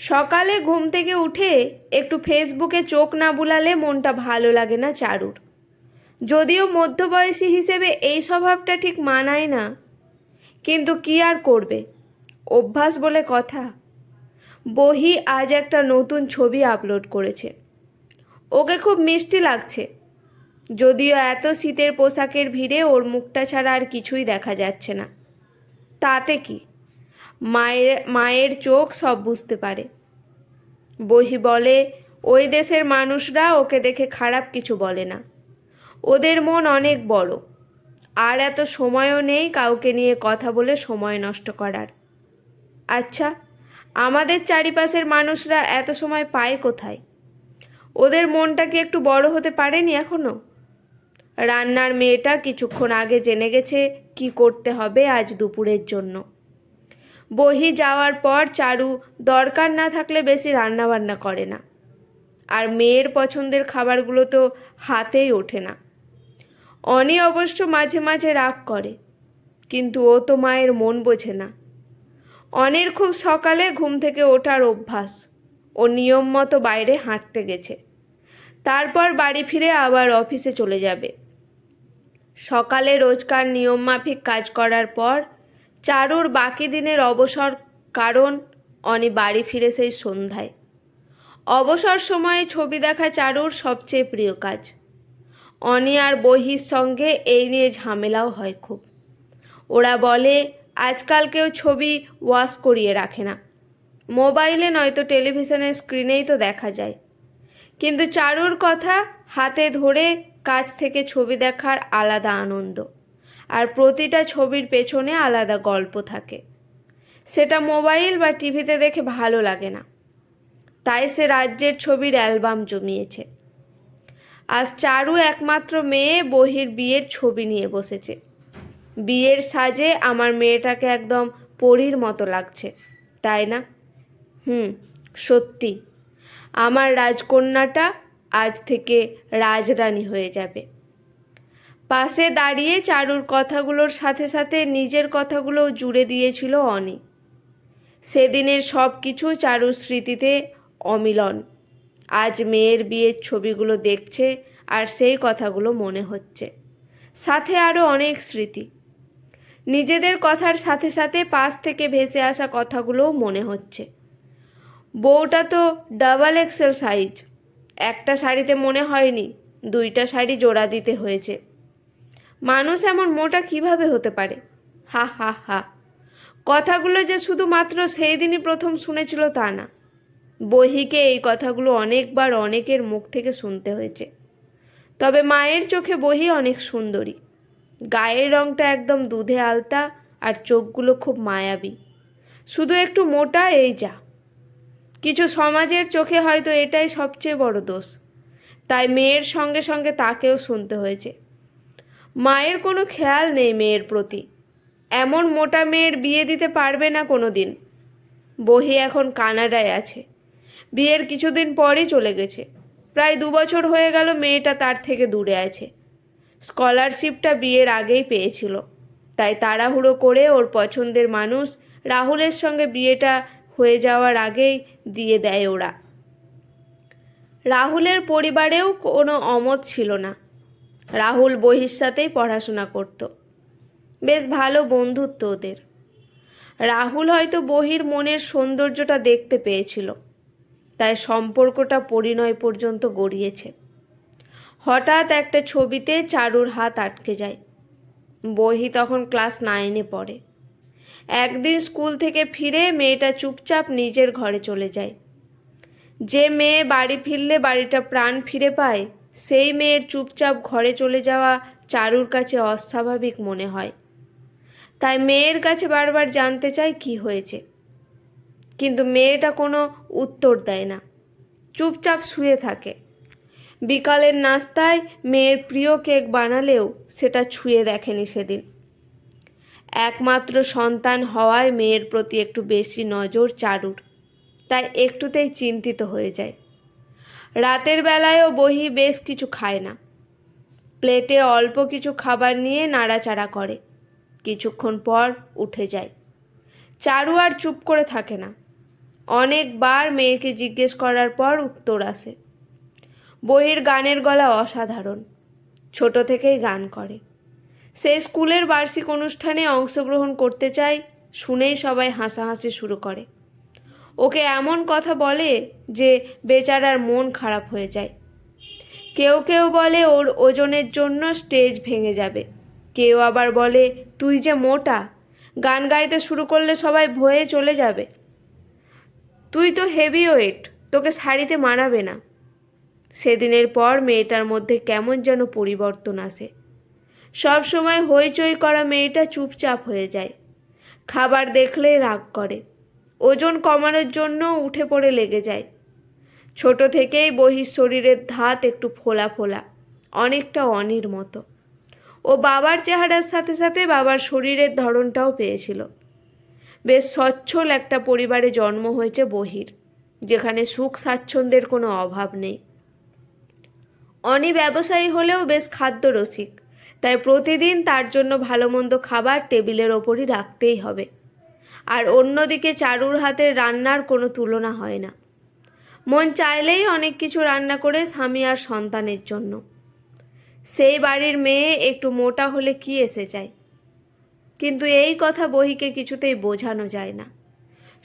সকালে ঘুম থেকে উঠে একটু ফেসবুকে চোখ না বুলালে মনটা ভালো লাগে না চারুর। যদিও মধ্যবয়সী হিসেবে এই স্বভাবটা ঠিক মানায় না, কিন্তু কি আর করবে, অভ্যাস বলে কথা। বহি আজ একটা নতুন ছবি আপলোড করেছে। ওকে খুব মিষ্টি লাগছে, যদিও এত শীতের পোশাকের ভিড়ে ওর মুখটা ছাড়া আর কিছুই দেখা যাচ্ছে না। তাতে কি, মায়ের মায়ের চোখ সব বুঝতে পারে। বহি বলে ওই দেশের মানুষরা ওকে দেখে খারাপ কিছু বলে না, ওদের মন অনেক বড়, আর এত সময়ও নেই কাউকে নিয়ে কথা বলে সময় নষ্ট করার। আচ্ছা, আমাদের চারিপাশের মানুষরা এত সময় পায় কোথায়? ওদের মনটা কি একটু বড় হতে পারেনি এখনো? রান্নার মেয়েটা কিছুক্ষণ আগে জেনে গেছে কি করতে হবে আজ দুপুরের জন্য। বহি যাওয়ার পর চারু দরকার না থাকলে বেশি রান্নাবান্না করে না, আর মেয়ের পছন্দের খাবারগুলো তো হাতেই ওঠে না। অনি অবশ্য মাঝে মাঝে রাগ করে, কিন্তু ও তো মায়ের মন বোঝে না। অনির খুব সকালে ঘুম থেকে ওঠার অভ্যাস। ও নিয়ম মতো বাইরে হাঁটতে গেছে, তারপর বাড়ি ফিরে আবার অফিসে চলে যাবে। সকালে রোজকার নিয়ম মাফিক কাজ করার পর চারুর বাকি দিনের অবসর, কারণ অনি বাড়ি ফিরে সেই সন্ধ্যায়। অবসর সময়ে ছবি দেখা চারুর সবচেয়ে প্রিয় কাজ। অনি আর বহির সঙ্গে এই নিয়ে ঝামেলাও হয় খুব। ওরা বলে আজকাল কেউ ছবি ওয়াশ করিয়ে রাখে না, মোবাইলে নয়তো টেলিভিশনের স্ক্রিনেই তো দেখা যায়। কিন্তু চারুর কথা, হাতে ধরে কাছ থেকে ছবি দেখার আলাদা আনন্দ, আর প্রতিটা ছবির পেছনে আলাদা গল্প থাকে। সেটা মোবাইল বা টিভিতে দেখে ভালো লাগে না, তাই সে রাজ্যের ছবির অ্যালবাম জমিয়েছে। আজ চারু একমাত্র মেয়ে বহির বিয়ের ছবি নিয়ে বসেছে। বিয়ের সাজে আমার মেয়েটাকে একদম পরীর মতো লাগছে, তাই না? সত্যি, আমার রাজকন্যাটা আজ থেকে রাজরানী হয়ে যাবে। পাশে দাঁড়িয়ে চারুর কথাগুলোর সাথে সাথে নিজের কথাগুলোও জুড়ে দিয়েছিল অনি। সেদিনের সব কিছু চারুর স্মৃতিতে অমিলন। আজ মেয়ের বিয়ের ছবিগুলো দেখছে আর সেই কথাগুলো মনে হচ্ছে, সাথে আরও অনেক স্মৃতি। নিজেদের কথার সাথে সাথে পাশ থেকে ভেসে আসা কথাগুলোও মনে হচ্ছে। বউটা তো ডাবল এক্সেল সাইজ, একটা শাড়িতে মনে হয়নি দুইটা শাড়ি জোড়া দিতে হয়েছে। মানুষ এমন মোটা কিভাবে হতে পারে? হা হা হা। কথাগুলো যে শুধুমাত্র সেই দিনই প্রথম শুনেছিল তা না, বহিকে এই কথাগুলো অনেকবার অনেকের মুখ থেকে শুনতে হয়েছে। তবে মায়ের চোখে বহি অনেক সুন্দরী। গায়ের রংটা একদম দুধে আলতা, আর চোখগুলো খুব মায়াবী, শুধু একটু মোটা, এই যা। কিছু সমাজের চোখে হয়তো এটাই সবচেয়ে বড় দোষ, তাই মেয়ের সঙ্গে সঙ্গে তাকেও শুনতে হয়েছে। মায়ের কোনো খেয়াল নেই মেয়ের প্রতি, এমন মোটা মেয়ের বিয়ে দিতে পারবে না কোনো দিন। বহি এখন কানাডায় আছে, বিয়ের কিছুদিন পরই চলে গেছে। প্রায় 2 বছর হয়ে গেল মেয়েটা তার থেকে দূরে আছে। স্কলারশিপটা বিয়ের আগেই পেয়েছিল, তাই তাড়াহুড়ো করে ওর পছন্দের মানুষ রাহুলের সঙ্গে বিয়েটা হয়ে যাওয়ার আগেই দিয়ে দেয় ওরা। রাহুলের পরিবারেও কোনো অমত ছিল না। রাহুল বহির সাথেই পড়াশোনা করত, বেশ ভালো বন্ধুত্ব ওদের। রাহুল হয়তো বহির মনের সৌন্দর্যটা দেখতে পেয়েছিল, তাই সম্পর্কটা পরিণয় পর্যন্ত গড়িয়েছে। হঠাৎ একটা ছবিতে চারুর হাত আটকে যায়। বহি তখন ক্লাস 9-এ পড়ে। একদিন স্কুল থেকে ফিরে মেয়েটা চুপচাপ নিজের ঘরে চলে যায়। যে মেয়ে বাড়ি ফিরলে বাড়িটা প্রাণ ফিরে পায়, সেই মেয়ের চুপচাপ ঘরে চলে যাওয়া চারুর কাছে অস্বাভাবিক মনে হয়। তাই মেয়ের কাছে বারবার জানতে চায় কি হয়েছে, কিন্তু মেয়েটা কোনো উত্তর দেয় না, চুপচাপ শুয়ে থাকে। বিকালের নাস্তায় মেয়ের প্রিয় কেক বানালেও সেটা ছুঁয়ে দেখেনি সেদিন। একমাত্র সন্তান হওয়ায় মেয়ের প্রতি একটু বেশি নজর চারুর, তাই একটুতেই চিন্তিত হয়ে যায়। রাতের বেলায়ও বহি বেশ কিছু খায় না, প্লেটে অল্প কিছু খাবার নিয়ে নাড়াচাড়া করে, কিছুক্ষণ পর উঠে যায়। চারু আর চুপ করে থাকে না। অনেকবার মেয়েকে জিজ্ঞেস করার পর উত্তর আসে। বহির গানের গলা অসাধারণ, ছোট থেকেই গান করে। সে স্কুলের বার্ষিক অনুষ্ঠানে অংশগ্রহণ করতে চায়, শুনেই সবাই হাসাহাসি শুরু করে। ওকে এমন কথা বলে যে বেচারার মন খারাপ হয়ে যায়। কেউ কেউ বলে ওর ওজনের জন্য স্টেজ ভেঙে যাবে, কেউ আবার বলে তুই যে মোটা, গান গাইতে শুরু করলে সবাই ভয়ে চলে যাবে। তুই তো হেভি ওয়েট, তোকে শাড়িতে মানাবে না। সেদিনের পর মেয়েটার মধ্যে কেমন যেন পরিবর্তন আসে। সব সময় হইচই করা মেয়েটা চুপচাপ হয়ে যায়। খাবার দেখলেই রাগ করে, ওজন কমানোর জন্য উঠে পড়ে লেগে যায়। ছোট থেকেই বহির শরীরের ধাত একটু ফোলা ফোলা, অনেকটা অনির মতো। ও বাবার চেহারার সাথে সাথে বাবার শরীরের ধরনটাও পেয়েছিল। বেশ সচ্ছল একটা পরিবারে জন্ম হয়েছে বহির, যেখানে সুখ স্বাচ্ছন্দ্যের কোনো অভাব নেই। অনি ব্যবসায়ী হলেও বেশ খাদ্যরসিক, তাই প্রতিদিন তার জন্য ভালো মন্দ খাবার টেবিলের ওপরই রাখতেই হবে। আর অন্যদিকে চারুর হাতের রান্নার কোনো তুলনা হয় না। মন চাইলেই অনেক কিছু রান্না করে স্বামী আর সন্তানের জন্য। সেই বাড়ির মেয়ে একটু মোটা হলে কি এসে যায়, কিন্তু এই কথা বহিকে কিছুতেই বোঝানো যায় না।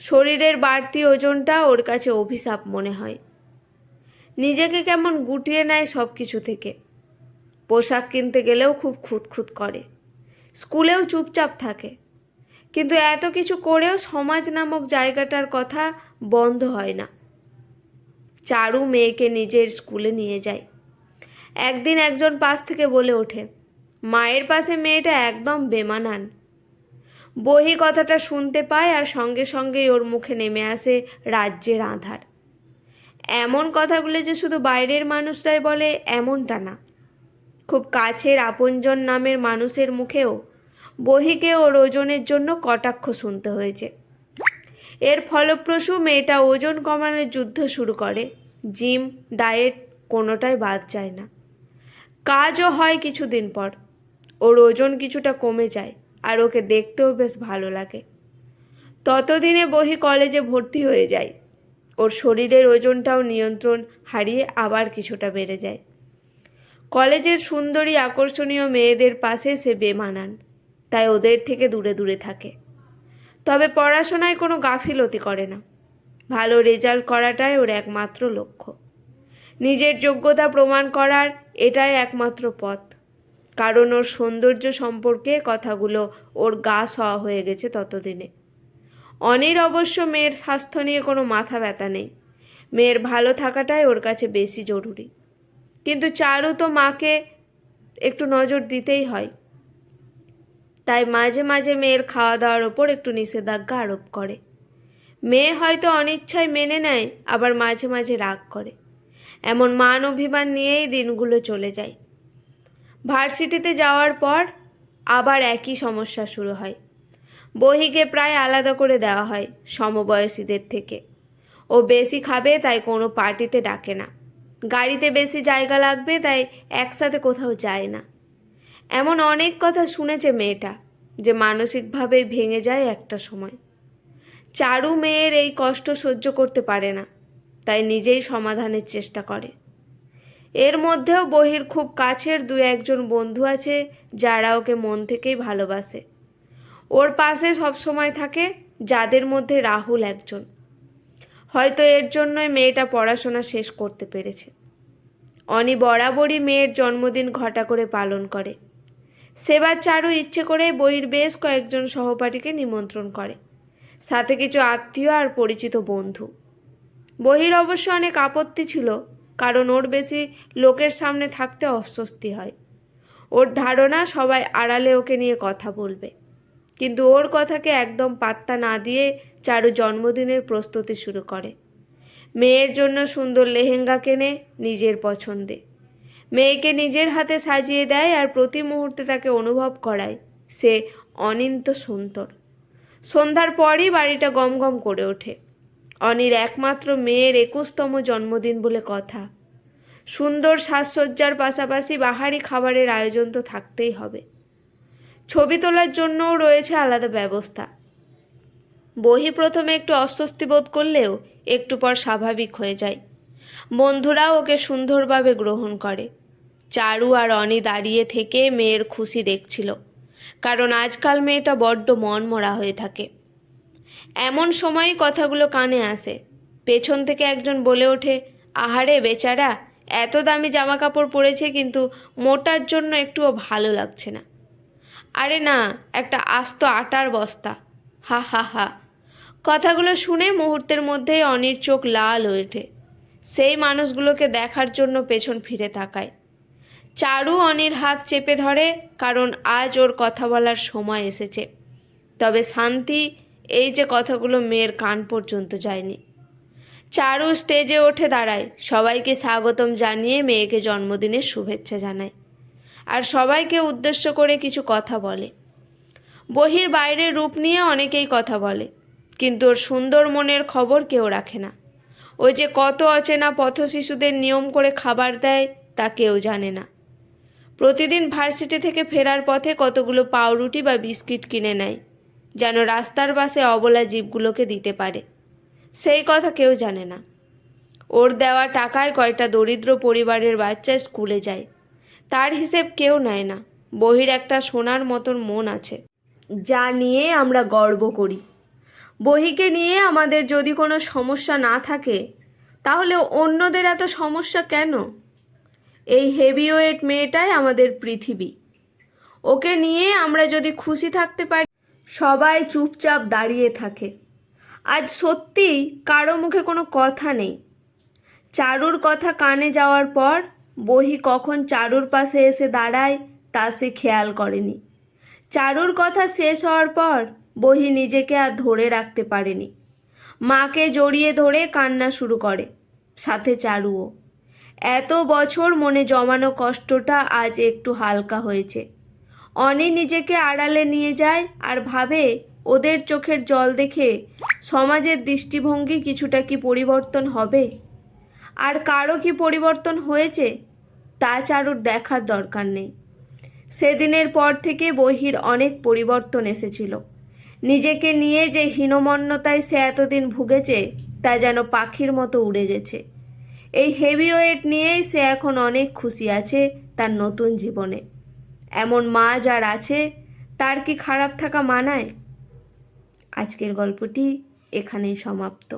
শরীরের বাড়তি ওজনটা ওর কাছে অভিশাপ মনে হয়। নিজেকে কেমন গুটিয়ে নেয় সব কিছু থেকে। পোশাক কিনতে গেলেও খুব খুঁতখুত করে, স্কুলেও চুপচাপ থাকে, কিন্তু এত কিছু করেও সমাজ নামক জায়গাটার কথা বন্ধ হয় না। চারু মেয়েকে নিজের স্কুলে নিয়ে যায়। একদিন একজন পাশ থেকে বলে ওঠে, মায়ের পাশে মেয়েটা একদম বেমানান। বহি কথাটা শুনতে পায় আর সঙ্গে সঙ্গেই ওর মুখে নেমে আসে রাজ্যের আঁধার। এমন কথাগুলো যে শুধু বাইরের মানুষরাই বলে এমনটা না, খুব কাছের আপনজন নামের মানুষের মুখেও বহিকে ওর ওজনের জন্য কটাক্ষ শুনতে হয়েছে। এর ফলপ্রসূ মেয়েটা ওজন কমানোর যুদ্ধ শুরু করে। জিম, ডায়েট কোনোটাই বাদ যায় না। কাজও হয় কিছুদিন পর, ওর ওজন কিছুটা কমে যায় আর ওকে দেখতেও বেশ ভালো লাগে। ততদিনে বহি কলেজে ভর্তি হয়ে যায়। ওর শরীরের ওজনটাও নিয়ন্ত্রণ হারিয়ে আবার কিছুটা বেড়ে যায়। কলেজের সুন্দরী আকর্ষণীয় মেয়েদের পাশে সে বেমানান, তাই ওদের থেকে দূরে দূরে থাকে। তবে পড়াশোনায় কোনো গাফিলতি করে না। ভালো রেজাল্ট করাটাই ওর একমাত্র লক্ষ্য। নিজের যোগ্যতা প্রমাণ করার এটাই একমাত্র পথ, কারণ ওর সৌন্দর্য সম্পর্কে কথাগুলো ওর গা সওয়া হয়ে গেছে ততদিনে। অনির অবশ্য মেয়ের স্বাস্থ্য নিয়ে কোনো মাথা ব্যথা নেই। মেয়ের ভালো থাকাটাই ওর কাছে বেশি জরুরি। কিন্তু চারু তো মাকে একটু নজর দিতেই হয়, তাই মাঝে মাঝে মেয়ের খাওয়া দাওয়ার ওপর একটু নিষেধাজ্ঞা আরোপ করে। মেয়ে হয়তো অনিচ্ছায় মেনে নেয়, আবার মাঝে মাঝে রাগ করে। এমন মান অভিমান নিয়েই দিনগুলো চলে যায়। ভার্সিটিতে যাওয়ার পর আবার একই সমস্যা শুরু হয়। বহিকে প্রায় আলাদা করে দেওয়া হয় সমবয়সীদের থেকে। ও বেশি খাবে তাই কোনো পার্টিতে ডাকে না, গাড়িতে বেশি জায়গা লাগবে তাই একসাথে কোথাও যায় না। এমন অনেক কথা শুনেছে মেয়েটা, যে মানসিকভাবে ভেঙে যায় একটা সময়। চারু মেয়ের এই কষ্ট সহ্য করতে পারে না, তাই নিজেই সমাধানের চেষ্টা করে। এর মধ্যেও বহির খুব কাছের দু একজন বন্ধু আছে যারা ওকে মন থেকেই ভালোবাসে। ওর পাশে সবসময় থাকে, যাদের মধ্যে রাহুল একজন। হয়তো এর জন্যই মেয়েটা পড়াশোনা শেষ করতে পেরেছে। অনি বরাবরই মেয়ের জন্মদিন ঘটা করে পালন করে। সেবার চারু ইচ্ছে করে বহির বেশ কয়েকজন সহপাঠীকে নিমন্ত্রণ করে, সাথে কিছু আত্মীয় আর পরিচিত বন্ধু। বহির অবশ্য অনেক আপত্তি ছিল, কারণ ওর বেশি লোকের সামনে থাকতে অস্বস্তি হয়। ওর ধারণা সবাই আড়ালে ওকে নিয়ে কথা বলবে। কিন্তু ওর কথাকে একদম পাত্তা না দিয়ে চারু জন্মদিনের প্রস্তুতি শুরু করে। মেয়ের জন্য সুন্দর লেহেঙ্গা কেনে নিজের পছন্দে, মেয়েকে নিজের হাতে সাজিয়ে দেয় আর প্রতি মুহূর্তে তাকে অনুভব করায় সে অনিন্ত সুন্দর। সন্ধ্যার পরই বাড়িটা গমগম করে ওঠে। অনির একমাত্র মেয়ের 21তম জন্মদিন বলে কথা। সুন্দর সাজসজ্জার পাশাপাশি বাহারি খাবারের আয়োজন তো থাকতেই হবে। ছবি তোলার জন্যও রয়েছে আলাদা ব্যবস্থা। বহি প্রথমে একটু অস্বস্তি বোধ করলেও একটু পর স্বাভাবিক হয়ে যায়। বন্ধুরাও ওকে সুন্দরভাবে গ্রহণ করে। চারু আর অনি দাঁড়িয়ে থেকে মেয়ের খুশি দেখছিল, কারণ আজকাল মেয়েটা বড্ড মনমরা হয়ে থাকে। এমন সময়ই কথাগুলো কানে আসে। পেছন থেকে একজন বলে ওঠে, আহারে বেচারা, এত দামি জামা কাপড় পরেছে কিন্তু মোটার জন্য একটুও ভালো লাগছে না। আরে না, একটা আস্ত আটার বস্তা। হা হা হা। কথাগুলো শুনে মুহূর্তের মধ্যেই অনির চোখ লাল হয়ে ওঠে। সেই মানুষগুলোকে দেখার জন্য পেছন ফিরে তাকায়। চারু অনির হাত চেপে ধরে, কারণ আজ ওর কথা বলার সময় এসেছে। তবে শান্তি এই যে কথাগুলো মেয়ের কান পর্যন্ত যায়নি। চারু স্টেজে ওঠে দাঁড়ায়, সবাইকে স্বাগতম জানিয়ে মেয়েকে জন্মদিনের শুভেচ্ছা জানায়, আর সবাইকে উদ্দেশ্য করে কিছু কথা বলে। বহির বাইরের রূপ নিয়ে অনেকেই কথা বলে, কিন্তু ওর সুন্দর মনের খবর কেউ রাখে না। ওই যে কত অচেনা পথ শিশুদের নিয়ম করে খাবার দেয় তা কেউ জানে না। প্রতিদিন ভার্সিটি থেকে ফেরার পথে কতগুলো পাউরুটি বা বিস্কিট কিনে নেয়, যেন রাস্তার পাশে অবলা জীবগুলোকে দিতে পারে। সেই কথা কেউ জানে না। ওর দেওয়া টাকায় কয়টা দরিদ্র পরিবারের বাচ্চা স্কুলে যায়, তার হিসেব কেউ নেয় না। বহির একটা সোনার মতন মন আছে, যা নিয়ে আমরা গর্ব করি। বহিকে নিয়ে আমাদের যদি কোনো সমস্যা না থাকে, তাহলে অন্যদের এত সমস্যা কেন? এই হেভিওয়েট মেয়েটাই আমাদের পৃথিবী। ওকে নিয়ে আমরা যদি খুশি থাকতে পারি। সবাই চুপচাপ দাঁড়িয়ে থাকে। আজ সত্যিই কারো মুখে কোনো কথা নেই। চারুর কথা কানে যাওয়ার পর বহি কখন চারুর পাশে এসে দাঁড়ায় তা সে খেয়াল করেনি। চারুর কথা শেষ হওয়ার পর বহি নিজেকে আর ধরে রাখতে পারেনি। মাকে জড়িয়ে ধরে কান্না শুরু করে, সাথে চারুও। এত বছর মনে জমানো কষ্টটা আজ একটু হালকা হয়েছে। অনি নিজেকে আড়ালে নিয়ে যায় আর ভাবে, ওদের চোখের জল দেখে সমাজের দৃষ্টিভঙ্গি কিছুটা কি পরিবর্তন হবে? আর কারো কি পরিবর্তন হয়েছে তা চারুর দেখার দরকার নেই। সেদিনের পর থেকে বহির অনেক পরিবর্তন এসেছিল। নিজেকে নিয়ে যে হীনমন্যতায় সে এতদিন ভুগেছে তা যেন পাখির মতো উড়ে গেছে। এই হেভিওয়েট নিয়েই সে এখন অনেক খুশি আছে তার নতুন জীবনে। এমন মা যার আছে, তার কি খারাপ থাকা মানায়? আজকের গল্পটি এখানেই সমাপ্ত।